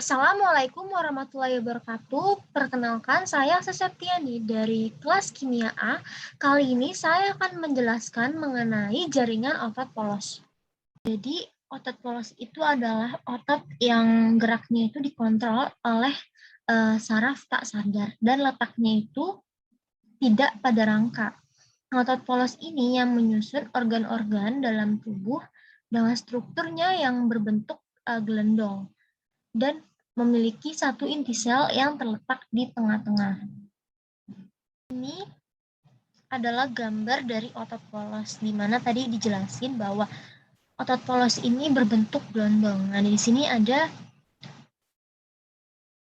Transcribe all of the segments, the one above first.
Assalamualaikum warahmatullahi wabarakatuh. Perkenalkan, saya Septiani dari kelas Kimia A. Kali ini saya akan menjelaskan mengenai jaringan otot polos. Jadi, otot polos itu adalah otot yang geraknya itu dikontrol oleh saraf tak sadar dan letaknya itu tidak pada rangka. Otot polos ini yang menyusun organ-organ dalam tubuh dengan strukturnya yang berbentuk gelendong dan memiliki satu inti sel yang terletak di tengah-tengah. Ini adalah gambar dari otot polos, di mana tadi dijelasin bahwa otot polos ini berbentuk gelondong. Nah, di sini ada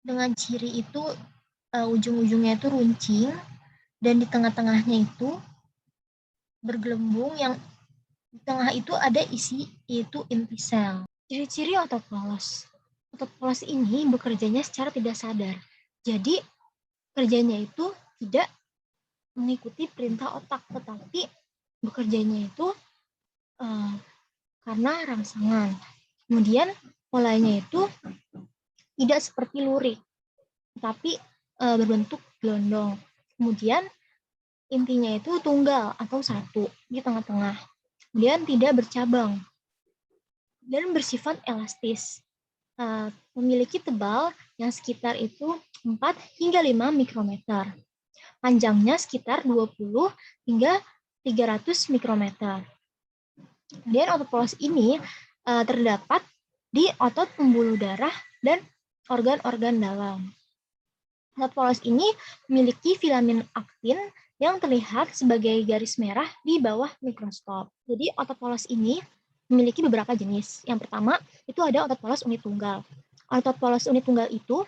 dengan ciri itu ujung-ujungnya itu runcing, dan di tengah-tengahnya itu bergelembung, yang di tengah itu ada isi, yaitu inti sel. Ciri-ciri otot polos. Otot polos ini bekerjanya secara tidak sadar. Jadi, kerjanya itu tidak mengikuti perintah otak, tetapi bekerjanya itu karena rangsangan. Kemudian, polanya itu tidak seperti lurik, tapi berbentuk gelondong. Kemudian, intinya itu tunggal atau satu di tengah-tengah. Kemudian, tidak bercabang dan bersifat elastis. Memiliki tebal yang sekitar itu 4 hingga 5 mikrometer. Panjangnya sekitar 20 hingga 300 mikrometer. Kemudian otot polos ini terdapat di otot pembuluh darah dan organ-organ dalam. Otot polos ini memiliki filamen aktin yang terlihat sebagai garis merah di bawah mikroskop. Jadi otot polos ini memiliki beberapa jenis. Yang pertama, itu ada otot polos unit tunggal. Otot polos unit tunggal itu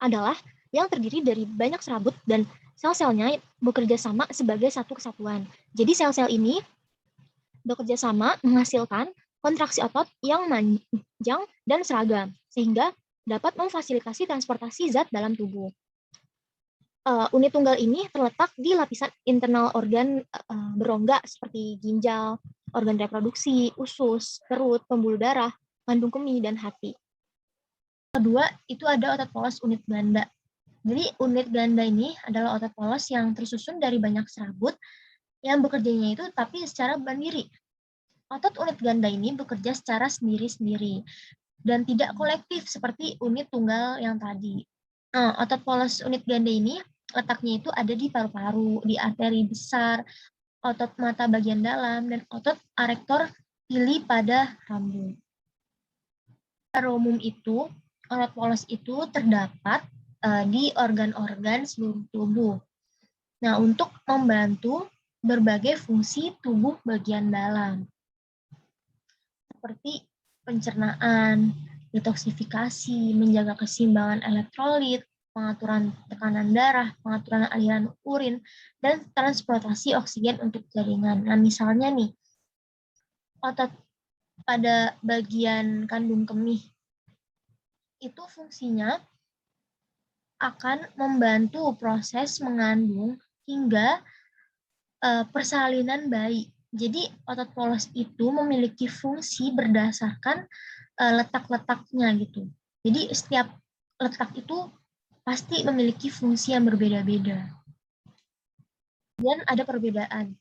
adalah yang terdiri dari banyak serabut dan sel-selnya bekerja sama sebagai satu kesatuan. Jadi sel-sel ini bekerja sama menghasilkan kontraksi otot yang panjang dan seragam, sehingga dapat memfasilitasi transportasi zat dalam tubuh. Unit tunggal ini terletak di lapisan internal organ berongga seperti ginjal, organ reproduksi, usus, perut, pembuluh darah, kandung kemih, dan hati. Kedua, itu ada otot polos unit ganda. Jadi unit ganda ini adalah otot polos yang tersusun dari banyak serabut yang bekerjanya itu tapi secara mandiri. Otot unit ganda ini bekerja secara sendiri-sendiri dan tidak kolektif seperti unit tunggal yang tadi. Otot polos unit ganda ini letaknya itu ada di paru-paru, di arteri besar, otot mata bagian dalam, dan otot arektor pili pada rambut. Secara umum itu, otot polos itu terdapat di organ-organ seluruh tubuh. Nah, untuk membantu berbagai fungsi tubuh bagian dalam, seperti pencernaan, detoksifikasi, menjaga keseimbangan elektrolit, pengaturan tekanan darah, pengaturan aliran urin, dan transportasi oksigen untuk jaringan. Nah, misalnya nih, otot pada bagian kandung kemih itu fungsinya akan membantu proses mengandung hingga persalinan bayi. Jadi otot polos itu memiliki fungsi berdasarkan letak-letaknya gitu. Jadi setiap letak itu pasti memiliki fungsi yang berbeda-beda. Dan ada perbedaan.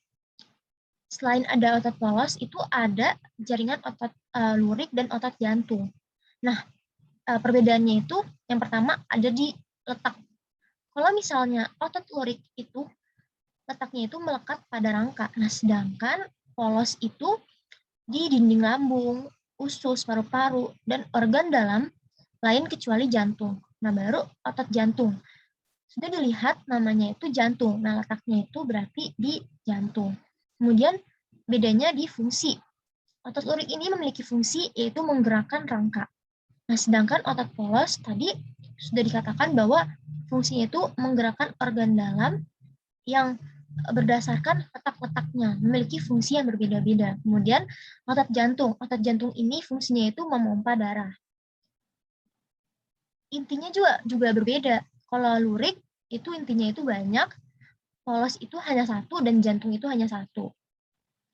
Selain ada otot polos, itu ada jaringan otot lurik dan otot jantung. Nah, perbedaannya itu yang pertama ada di letak. Kalau misalnya otot lurik itu letaknya itu melekat pada rangka. Nah, sedangkan polos itu di dinding lambung, usus, paru-paru, dan organ dalam lain kecuali jantung. Nah, baru otot jantung. Sudah dilihat namanya itu jantung. Nah, letaknya itu berarti di jantung. Kemudian bedanya di fungsi. Otot lurik ini memiliki fungsi yaitu menggerakkan rangka. Nah, sedangkan otot polos tadi sudah dikatakan bahwa fungsinya itu menggerakkan organ dalam yang berdasarkan letak-letaknya, memiliki fungsi yang berbeda-beda. Kemudian otot jantung ini fungsinya itu memompa darah. Intinya juga berbeda. Kalau lurik itu intinya itu banyak, polos itu hanya satu, dan jantung itu hanya satu.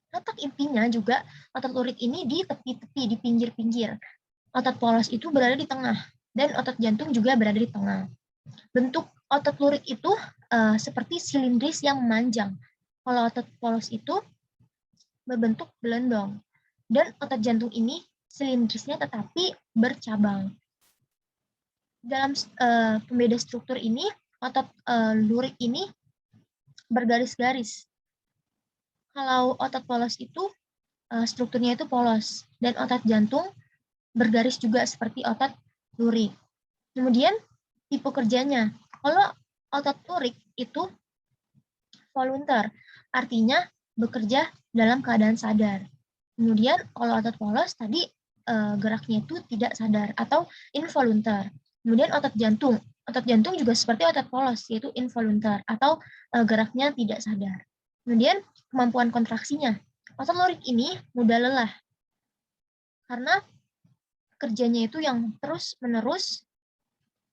Letak intinya juga otot lurik ini di tepi-tepi, di pinggir-pinggir. Otot polos itu berada di tengah. dan otot jantung juga berada di tengah. Bentuk otot lurik itu seperti silindris yang memanjang. Kalau otot polos itu berbentuk belendong. Dan otot jantung ini silindrisnya tetapi bercabang. Dalam pembeda struktur ini, otot lurik ini bergaris-garis. Kalau otot polos itu strukturnya itu polos, dan otot jantung bergaris juga seperti otot lurik. Kemudian tipe kerjanya, kalau otot lurik itu volunteer, artinya bekerja dalam keadaan sadar. Kemudian kalau otot polos tadi geraknya itu tidak sadar atau involuntar. Kemudian otot jantung juga seperti otot polos, yaitu involuntar atau geraknya tidak sadar. Kemudian kemampuan kontraksinya, otot lurik ini mudah lelah karena kerjanya itu yang terus-menerus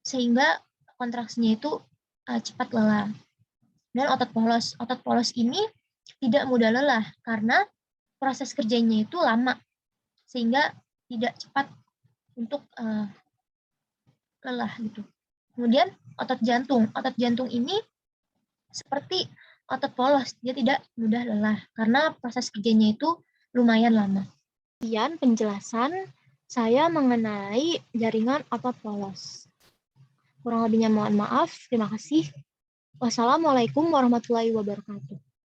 sehingga kontraksinya itu cepat lelah. Dan otot polos ini tidak mudah lelah karena proses kerjanya itu lama sehingga tidak cepat untuk lelah gitu. Kemudian otot jantung ini seperti otot polos, dia tidak mudah lelah karena proses kerjanya itu lumayan lama. Kemudian penjelasan saya mengenai jaringan otot polos. Kurang lebihnya mohon maaf. Terima kasih. Wassalamualaikum warahmatullahi wabarakatuh.